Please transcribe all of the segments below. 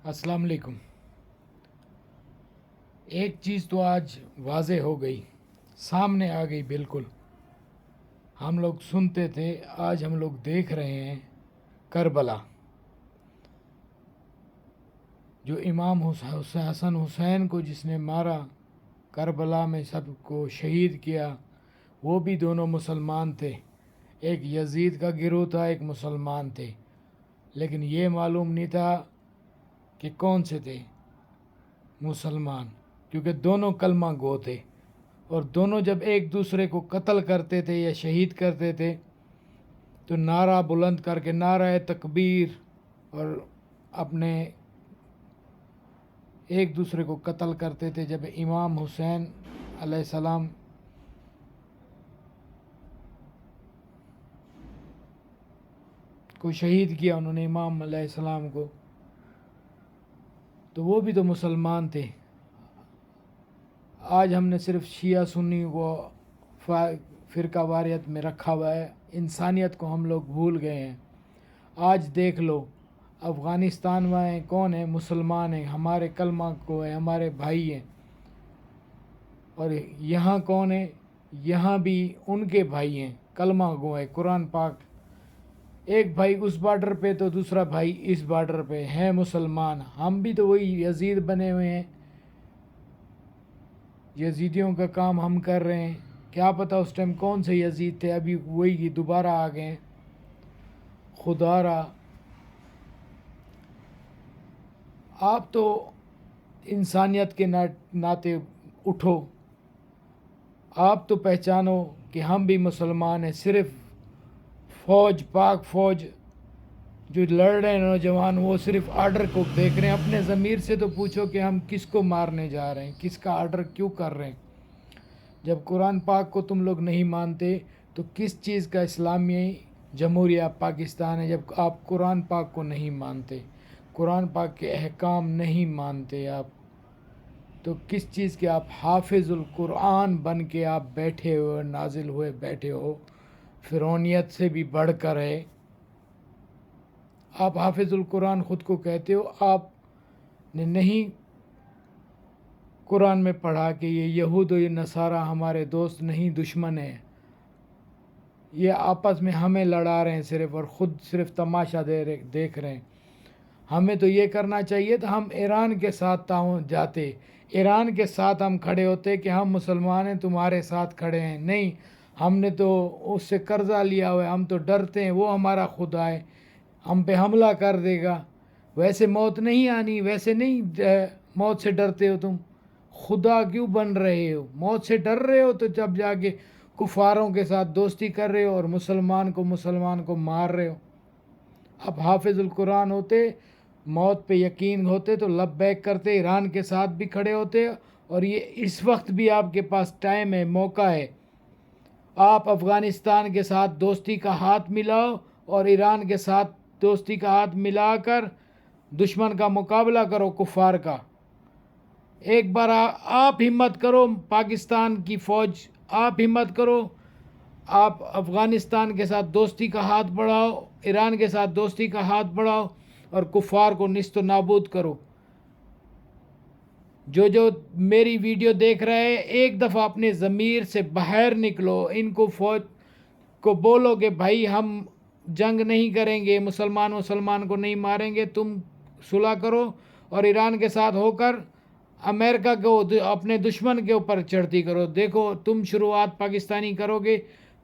السلام علیکم۔ ایک چیز تو آج واضح ہو گئی، سامنے آ گئی بالکل۔ ہم لوگ سنتے تھے، آج ہم لوگ دیکھ رہے ہیں کربلا، جو امام حسن حسین کو جس نے مارا، کربلا میں سب کو شہید کیا، وہ بھی دونوں مسلمان تھے۔ ایک یزید کا گروہ تھا، ایک مسلمان تھے، لیکن یہ معلوم نہیں تھا کہ کون سے تھے مسلمان، کیونکہ دونوں کلمہ گو تھے، اور دونوں جب ایک دوسرے کو قتل کرتے تھے یا شہید کرتے تھے تو نعرہ بلند کر کے نعرہ تکبیر اور اپنے ایک دوسرے کو قتل کرتے تھے۔ جب امام حسین علیہ السلام کو شہید کیا انہوں نے، امام علیہ السلام کو، تو وہ بھی تو مسلمان تھے۔ آج ہم نے صرف شیعہ سنی کو فرقہ واریت میں رکھا ہوا ہے، انسانیت کو ہم لوگ بھول گئے ہیں۔ آج دیکھ لو افغانستان میں کون ہے؟ مسلمان ہیں، ہمارے کلمہ کو ہیں، ہمارے بھائی ہیں، اور یہاں کون ہے؟ یہاں بھی ان کے بھائی ہیں، کلمہ گو ہے۔ قرآن پاک، ایک بھائی اس بارڈر پہ تو دوسرا بھائی اس بارڈر پہ، ہیں مسلمان۔ ہم بھی تو وہی یزید بنے ہوئے ہیں، یزیدیوں کا کام ہم کر رہے ہیں۔ کیا پتہ اس ٹائم کون سے یزید تھے، ابھی وہی دوبارہ آ گئے ہیں۔ خدا را، آپ تو انسانیت کے ناطے اٹھو، آپ تو پہچانو کہ ہم بھی مسلمان ہیں۔ صرف فوج، پاک فوج جو لڑ رہے ہیں نوجوان، وہ صرف آرڈر کو دیکھ رہے ہیں۔ اپنے ضمیر سے تو پوچھو کہ ہم کس کو مارنے جا رہے ہیں، کس کا آرڈر کیوں کر رہے ہیں؟ جب قرآن پاک کو تم لوگ نہیں مانتے تو کس چیز کا اسلامی جمہوریہ پاکستان ہے؟ جب آپ قرآن پاک کو نہیں مانتے، قرآن پاک کے احکام نہیں مانتے آپ، تو کس چیز کے آپ حافظ القرآن بن کے آپ بیٹھے ہو، نازل ہوئے بیٹھے ہو؟ فرعونیت سے بھی بڑھ کر ہے۔ آپ حافظ القرآن خود کو کہتے ہو، آپ نے نہیں قرآن میں پڑھا کہ یہ یہود و یہ نصارہ ہمارے دوست نہیں، دشمن ہیں، یہ آپس میں ہمیں لڑا رہے ہیں صرف، اور خود صرف تماشا دیکھ رہے ہیں۔ ہمیں تو یہ کرنا چاہیے تھا، ہم ایران کے ساتھ جاتے، ایران کے ساتھ ہم کھڑے ہوتے کہ ہم مسلمان ہیں، تمہارے ساتھ کھڑے ہیں۔ نہیں، ہم نے تو اس سے قرضہ لیا ہوا ہے، ہم تو ڈرتے ہیں، وہ ہمارا خدا ہے، ہم پہ حملہ کر دے گا۔ ویسے موت نہیں آنی، ویسے نہیں موت سے ڈرتے ہو تم، خدا کیوں بن رہے ہو؟ موت سے ڈر رہے ہو تو جب جا کے کفاروں کے ساتھ دوستی کر رہے ہو اور مسلمان کو مار رہے ہو۔ اب حافظ القرآن ہوتے، موت پہ یقین ہوتے تو لبیک کرتے، ایران کے ساتھ بھی کھڑے ہوتے، اور یہ اس وقت بھی آپ کے پاس ٹائم ہے، موقع ہے۔ آپ افغانستان کے ساتھ دوستی کا ہاتھ ملاؤ اور ایران کے ساتھ دوستی کا ہاتھ ملا کر دشمن کا مقابلہ کرو، کفار کا۔ ایک بار آپ ہمت کرو، پاکستان کی فوج، آپ ہمت کرو، آپ افغانستان کے ساتھ دوستی کا ہاتھ بڑھاؤ، ایران کے ساتھ دوستی کا ہاتھ بڑھاؤ اور کفار کو نیست و نابود کرو۔ جو میری ویڈیو دیکھ رہے ہیں، ایک دفعہ اپنے ضمیر سے باہر نکلو، ان کو فوج کو بولو کہ بھائی ہم جنگ نہیں کریں گے، مسلمان کو نہیں ماریں گے، تم صلح کرو اور ایران کے ساتھ ہو کر امریکہ کو اپنے دشمن کے اوپر چڑھتی کرو۔ دیکھو تم شروعات پاکستانی کرو گے،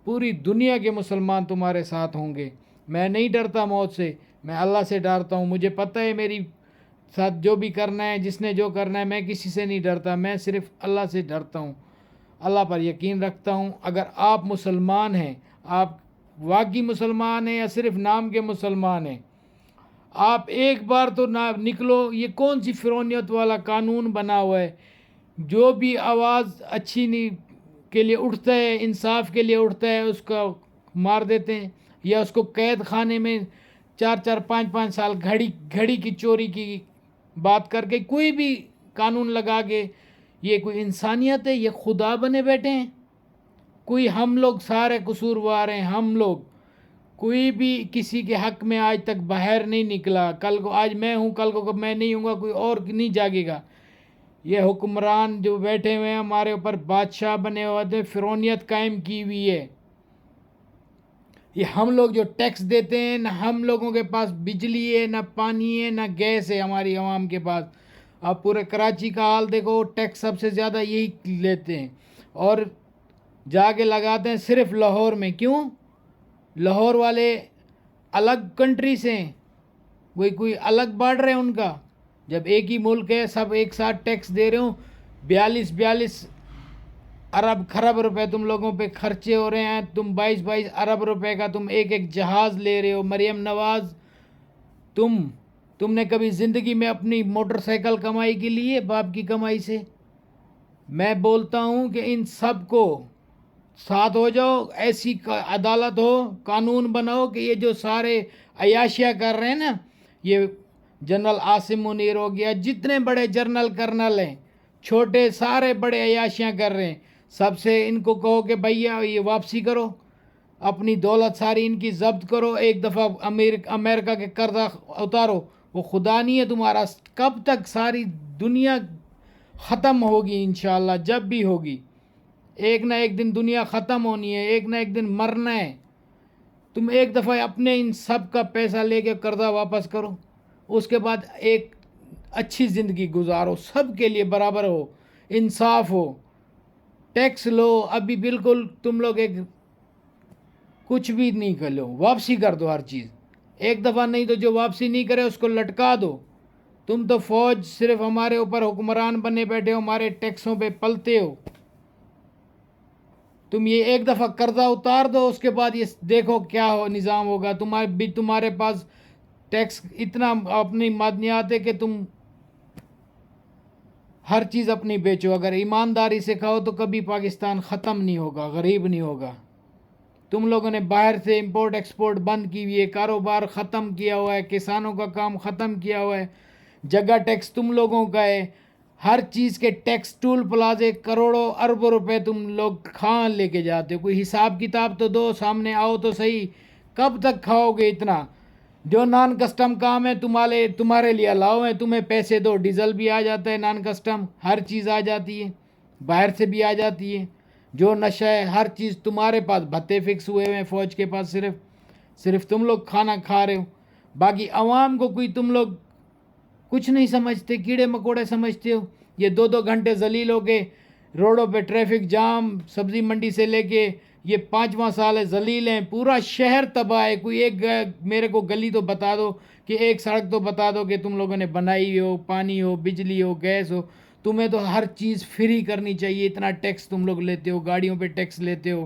پوری دنیا کے مسلمان تمہارے ساتھ ہوں گے۔ میں نہیں ڈرتا موت سے، میں اللہ سے ڈرتا ہوں۔ مجھے پتہ ہے میری ساتھ جو بھی کرنا ہے، جس نے جو کرنا ہے، میں کسی سے نہیں ڈرتا، میں صرف اللہ سے ڈرتا ہوں، اللہ پر یقین رکھتا ہوں۔ اگر آپ مسلمان ہیں، آپ واقعی مسلمان ہیں یا صرف نام کے مسلمان ہیں، آپ ایک بار تو نہ نکلو۔ یہ کون سی فرعونیت والا قانون بنا ہوا ہے؟ جو بھی آواز اچھی نہیں کے لیے اٹھتا ہے، انصاف کے لیے اٹھتا ہے، اس کا مار دیتے ہیں، یا اس کو قید خانے میں 4 5 سال گھڑی کی چوری کی بات کر کے کوئی بھی قانون لگا کے، یہ کوئی انسانیت ہے؟ یہ خدا بنے بیٹھے ہیں۔ کوئی ہم لوگ سارے قصوروار ہیں، ہم لوگ، کوئی بھی کسی کے حق میں آج تک باہر نہیں نکلا. کل کو آج میں ہوں، کل کو میں نہیں ہوں گا، کوئی اور نہیں جاگے گا. یہ حکمران جو بیٹھے ہوئے ہیں ہمارے اوپر، بادشاہ بنے ہوئے تھے، فرعونیت قائم کی ہوئی ہے. یہ ہم لوگ جو ٹیکس دیتے ہیں، نہ ہم لوگوں کے پاس بجلی ہے، نہ پانی ہے، نہ گیس ہے ہماری عوام کے پاس. آپ پورے کراچی کا حال دیکھو، ٹیکس سب سے زیادہ یہی لیتے ہیں اور جا کے لگاتے ہیں صرف لاہور میں. کیوں؟ لاہور والے الگ کنٹری سے ہیں، وہی کوئی الگ بارڈر ہے ان کا. جب ایک ہی ملک ہے، سب ایک ساتھ ٹیکس دے رہے ہوں. 42 ارب خرب روپے تم لوگوں پہ خرچے ہو رہے ہیں. تم 22 ارب روپے کا تم ایک جہاز لے رہے ہو. مریم نواز، تم نے کبھی زندگی میں اپنی موٹر سائیکل کمائی کی لی ہے باپ کی کمائی سے؟ میں بولتا ہوں کہ ان سب کو ساتھ ہو جاؤ، ایسی عدالت ہو، قانون بناؤ کہ یہ جو سارے عیاشیاں کر رہے ہیں نا، یہ جنرل عاصم منیر ہو گیا، جتنے بڑے جنرل کرنل ہیں، چھوٹے سارے بڑے عیاشیاں کر رہے ہیں، سب سے ان کو کہو کہ بھیا یہ واپسی کرو، اپنی دولت ساری ان کی ضبط کرو، ایک دفعہ امریکہ کے قرضہ اتارو. وہ خدا نہیں ہے تمہارا. کب تک ساری دنیا ختم ہوگی؟ انشاءاللہ جب بھی ہوگی، ایک نہ ایک دن دنیا ختم ہونی ہے، ایک نہ ایک دن مرنا ہے. تم ایک دفعہ اپنے ان سب کا پیسہ لے کے قرضہ واپس کرو، اس کے بعد ایک اچھی زندگی گزارو، سب کے لیے برابر ہو، انصاف ہو. ٹیکس لو، ابھی بالکل تم لوگ ایک کچھ بھی نہیں کر لو، واپسی کر دو ہر چیز ایک دفعہ. نہیں تو جو واپسی نہیں کرے اس کو لٹکا دو. تم تو فوج صرف ہمارے اوپر حکمران بنے بیٹھے ہو، ہمارے ٹیکسوں پہ پلتے ہو. تم یہ ایک دفعہ قرضہ اتار دو، اس کے بعد یہ دیکھو کیا نظام ہوگا. تمہارے پاس ٹیکس اتنا اپنی معدنیات ہے کہ تم ہر چیز اپنی بیچو. اگر ایمانداری سے کھاؤ تو کبھی پاکستان ختم نہیں ہوگا، غریب نہیں ہوگا. تم لوگوں نے باہر سے امپورٹ ایکسپورٹ بند کی ہوئی ہے، کاروبار ختم کیا ہوا ہے، کسانوں کا کام ختم کیا ہوا ہے. جگہ ٹیکس تم لوگوں کا ہے، ہر چیز کے ٹیکس، ٹول پلازے، کروڑوں اربوں روپے تم لوگ کھان لے کے جاتے ہو. کوئی حساب کتاب تو دو، سامنے آؤ تو صحیح. کب تک کھاؤ گے اتنا؟ جو نان کسٹم کام ہے تمہارے لیے الاؤ ہے. تمہیں پیسے دو، ڈیزل بھی آ جاتا ہے، نان کسٹم ہر چیز آ جاتی ہے، باہر سے بھی آ جاتی ہے. جو نشہ ہے ہر چیز تمہارے پاس، بھتے فکس ہوئے ہوئے ہیں فوج کے پاس. صرف تم لوگ کھانا کھا رہے ہو. باقی عوام کو کوئی تم لوگ کچھ نہیں سمجھتے، کیڑے مکوڑے سمجھتے ہو. یہ 2 گھنٹے ذلیل ہو کے روڈوں پہ ٹریفک جام، سبزی منڈی سے لے کے یہ 5واں سال ہے ذلیل ہیں. پورا شہر تباہ ہے. کوئی ایک میرے کو گلی تو بتا دو، کہ ایک سڑک تو بتا دو کہ تم لوگوں نے بنائی ہو، پانی ہو، بجلی ہو، گیس ہو. تمہیں تو ہر چیز فری کرنی چاہیے. اتنا ٹیکس تم لوگ لیتے ہو، گاڑیوں پہ ٹیکس لیتے ہو.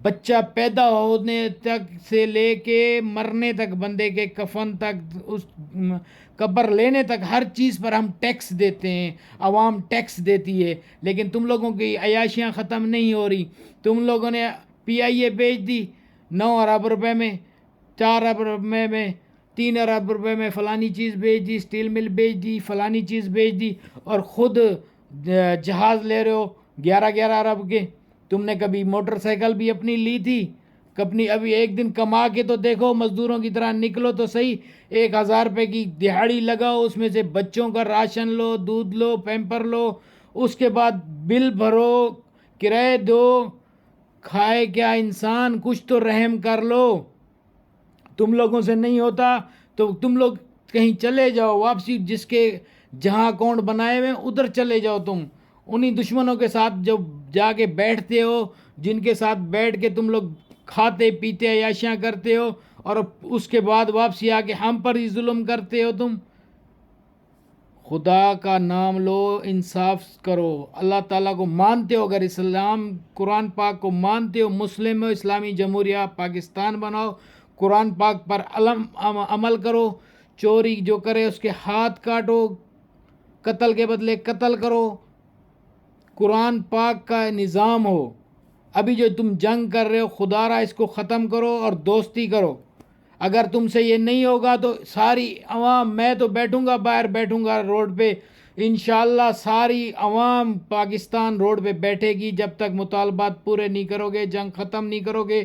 بچہ پیدا ہونے تک سے لے کے مرنے تک، بندے کے کفن تک، اس قبر لینے تک، ہر چیز پر ہم ٹیکس دیتے ہیں. عوام ٹیکس دیتی ہے، لیکن تم لوگوں کی عیاشیاں ختم نہیں ہو رہی. تم لوگوں نے PIA بیچ دی 9 ارب روپے میں، 4 ارب روپے میں، 3 ارب روپے میں فلانی چیز بیچ دی، اسٹیل مل بیچ دی، فلانی چیز بیچ دی، اور خود جہاز لے رہے ہو 11 ارب کے. تم نے کبھی موٹر سائیکل بھی اپنی لی تھی؟ ابھی ایک دن کما کے تو دیکھو، مزدوروں کی طرح نکلو تو صحیح. 1000 روپے کی دہاڑی لگاؤ، اس میں سے بچوں کا راشن لو، دودھ لو، پیمپر لو، اس کے بعد بل بھرو، کرائے دو. کھائے کیا انسان؟ کچھ تو رحم کر لو. تم لوگوں سے نہیں ہوتا تو تم لوگ کہیں چلے جاؤ واپسی، جس کے جہاں اکاؤنٹ بنائے ہوئے ادھر چلے جاؤ. تم انہی دشمنوں کے ساتھ جو جا کے بیٹھتے ہو، جن کے ساتھ بیٹھ کے تم لوگ کھاتے پیتے عیاشیاں کرتے ہو، اور اس کے بعد واپسی آ کے ہم پر ہی ظلم کرتے ہو. تم خدا کا نام لو، انصاف کرو. اللہ تعالیٰ کو مانتے ہو، اگر اسلام قرآن پاک کو مانتے ہو، مسلم ہو، اسلامی جمہوریہ پاکستان بناؤ، قرآن پاک پر عمل کرو. چوری جو کرے اس کے ہاتھ کاٹو، قتل کے بدلے قتل کرو. قرآن پاک کا نظام ہو. ابھی جو تم جنگ کر رہے ہو، خدا را اس کو ختم کرو اور دوستی کرو. اگر تم سے یہ نہیں ہوگا تو ساری عوام، میں تو بیٹھوں گا، باہر بیٹھوں گا روڈ پہ، انشاءاللہ ساری عوام پاکستان روڈ پہ بیٹھے گی جب تک مطالبات پورے نہیں کرو گے، جنگ ختم نہیں کرو گے.